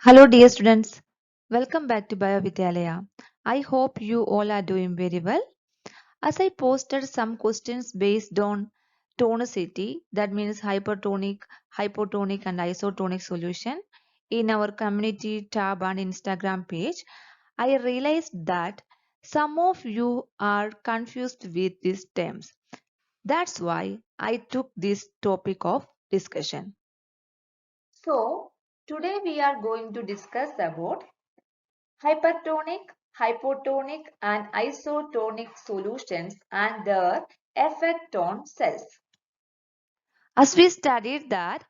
Hello dear students, welcome back to BioVidyalaya. I hope you all are doing very well. As I posted some questions based on tonicity, that means hypertonic, hypotonic and isotonic solution in our community tab and Instagram page, I realized that some of you are confused with these terms. That's why I took this topic of discussion. So, today we are going to discuss about hypertonic, hypotonic and isotonic solutions and their effect on cells. As we studied that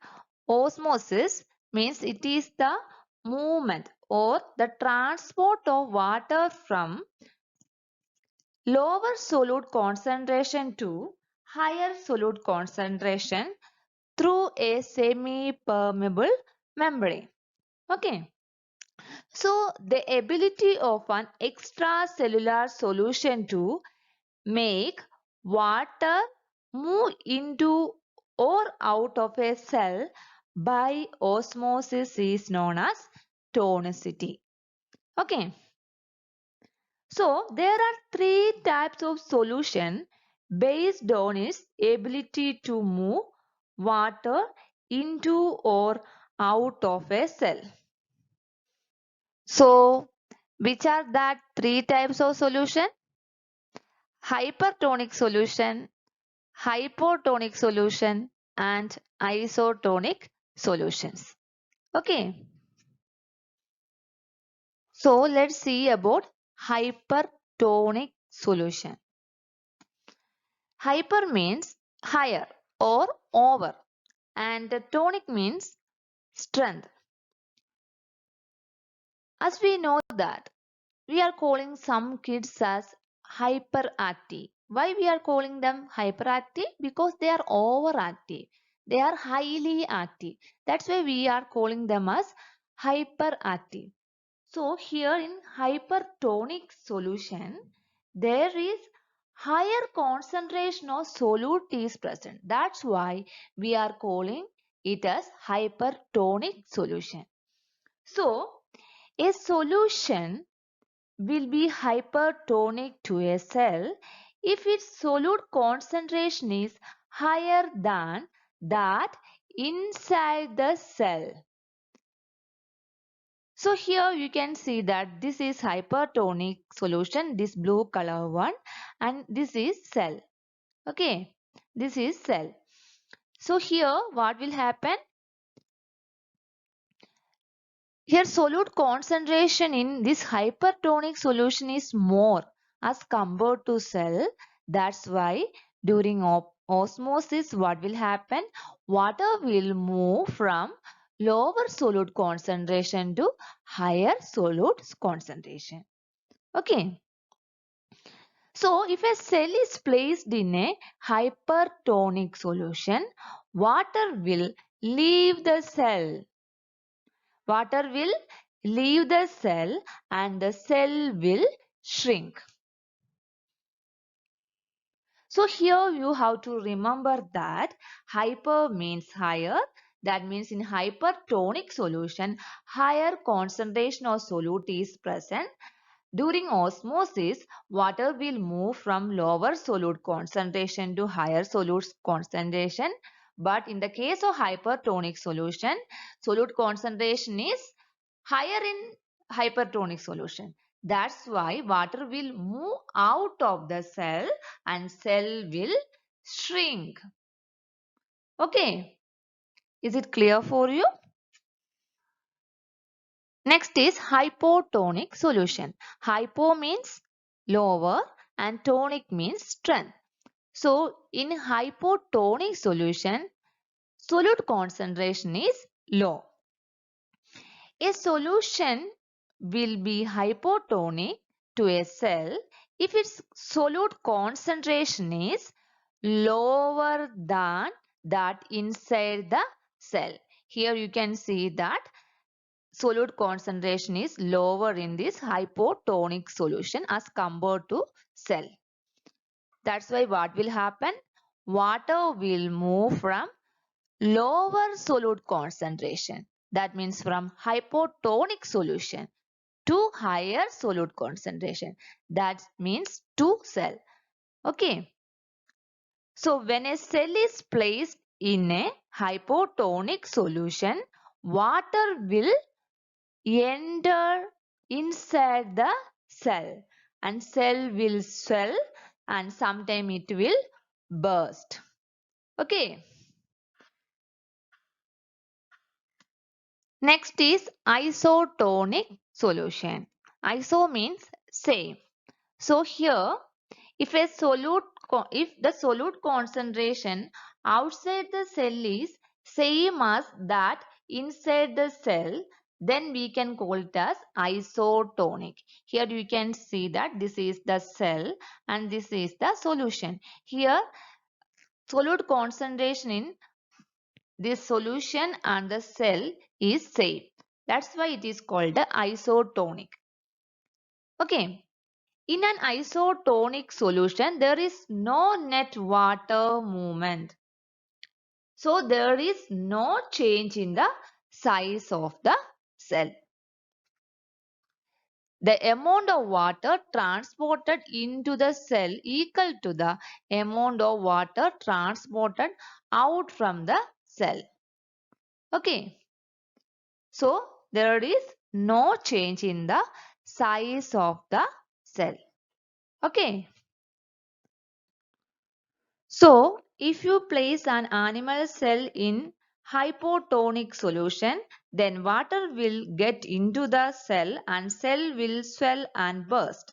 osmosis means it is the movement or the transport of water from lower solute concentration to higher solute concentration through a semi-permeable membrane. Okay. So the ability of an extracellular solution to make water move into or out of a cell by osmosis is known as tonicity. Okay. So there are three types of solution based on its ability to move water into or out of a cell. So which are that three types of solution? Hypertonic solution, hypotonic solution and isotonic solutions. Okay. So let's see about hypertonic solution. Hyper means higher or over and tonic means strength. As we know that we are calling some kids as hyperactive. Why we are calling them hyperactive? Because they are overactive. They are highly active. That's why we are calling them as hyperactive. So here in hypertonic solution, there is higher concentration of solute is present. That's why we are calling it as hypertonic solution. So a solution will be hypertonic to a cell if its solute concentration is higher than that inside the cell. So here you can see that this is hypertonic solution, this blue color one, and this is cell. Okay, this is cell. So here what will happen? Here solute concentration in this hypertonic solution is more as compared to cell. That's why during osmosis what will happen? Water will move from lower solute concentration to higher solute concentration. Okay. So if a cell is placed in a hypertonic solution, water will leave the cell. Water will leave the cell and the cell will shrink. So here you have to remember that hyper means higher. That means in hypertonic solution, higher concentration of solute is present. During osmosis, water will move from lower solute concentration to higher solute concentration. But in the case of hypertonic solution, solute concentration is higher in hypertonic solution. That's why water will move out of the cell and cell will shrink. Okay, is it clear for you? Next is hypotonic solution. Hypo means lower and tonic means strength. So in hypotonic solution, solute concentration is low. A solution will be hypotonic to a cell if its solute concentration is lower than that inside the cell. Here you can see that solute concentration is lower in this hypotonic solution as compared to cell. That's why what will happen? Water will move from lower solute concentration. That means from hypotonic solution to higher solute concentration. That means to cell. Okay. So when a cell is placed in a hypotonic solution, water will enter inside the cell and cell will swell and sometime it will burst. Okay. Next is isotonic solution. Iso means same. So here if the solute concentration outside the cell is same as that inside the cell, then we can call it as isotonic. Here you can see that this is the cell and this is the solution. Here solute concentration in this solution and the cell is same. That's why it is called the isotonic. Okay. In an isotonic solution, there is no net water movement. So there is no change in the size of the cell. The amount of water transported into the cell equal to the amount of water transported out from the cell. Okay. So there is no change in the size of the cell. Okay. So, if you place an animal cell in hypotonic solution, then water will get into the cell and cell will swell and burst.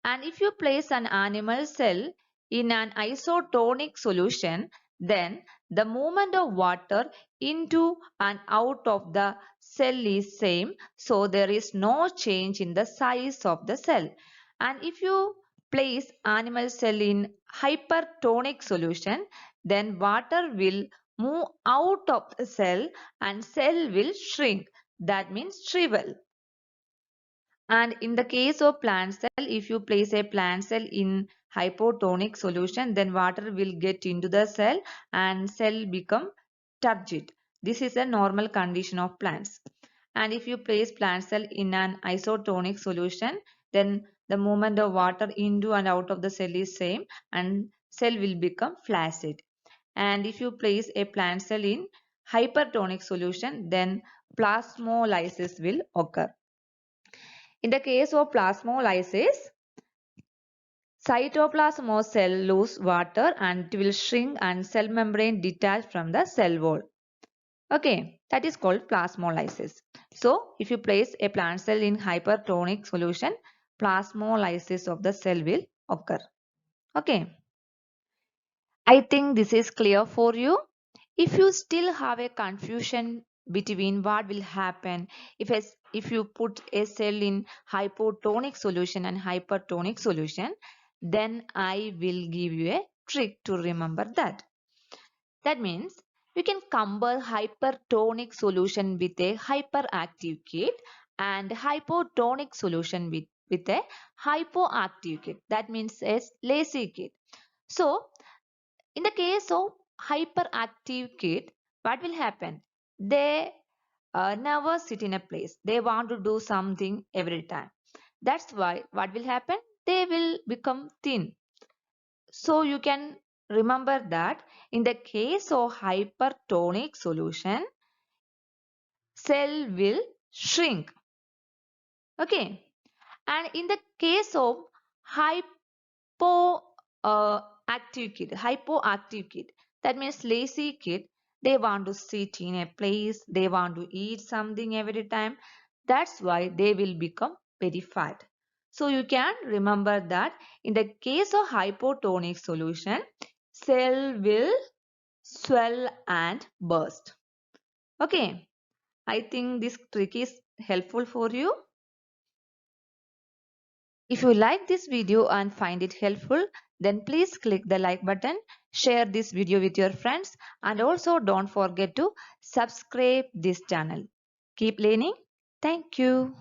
And if you place an animal cell in an isotonic solution, then the movement of water into and out of the cell is same. So there is no change in the size of the cell. And if you place animal cell in hypertonic solution, then water will move out of the cell and cell will shrink. That means shrivel. And in the case of plant cell, if you place a plant cell in hypotonic solution, then water will get into the cell and cell become turgid. This is a normal condition of plants. And if you place plant cell in an isotonic solution, then the movement of water into and out of the cell is same and cell will become flaccid. And if you place a plant cell in hypertonic solution, then plasmolysis will occur. In the case of plasmolysis, cytoplasm of cell lose water and it will shrink and cell membrane detach from the cell wall. Okay, that is called plasmolysis. So, if you place a plant cell in hypertonic solution, plasmolysis of the cell will occur. Okay, I think this is clear for you. If you still have a confusion between what will happen if you put a cell in hypotonic solution and hypertonic solution, then I will give you a trick to remember that. That means you can compare hypertonic solution with a hyperactive kit and hypotonic solution with a hypoactive kit. That means a lazy kit. So in the case of hyperactive kid, what will happen? They never sit in a place. They want to do something every time. That's why what will happen? They will become thin. So you can remember that in the case of hypertonic solution, cell will shrink. Okay. And in the case of hypo active kid, hypoactive kid, that means lazy kid, they want to sit in a place, they want to eat something every time. That's why they will become very fat. So you can remember that in the case of hypotonic solution, cell will swell and burst. Okay, I think this trick is helpful for you. If you like this video and find it helpful, then please click the like button, share this video with your friends, and also don't forget to subscribe this channel. Keep learning. Thank you.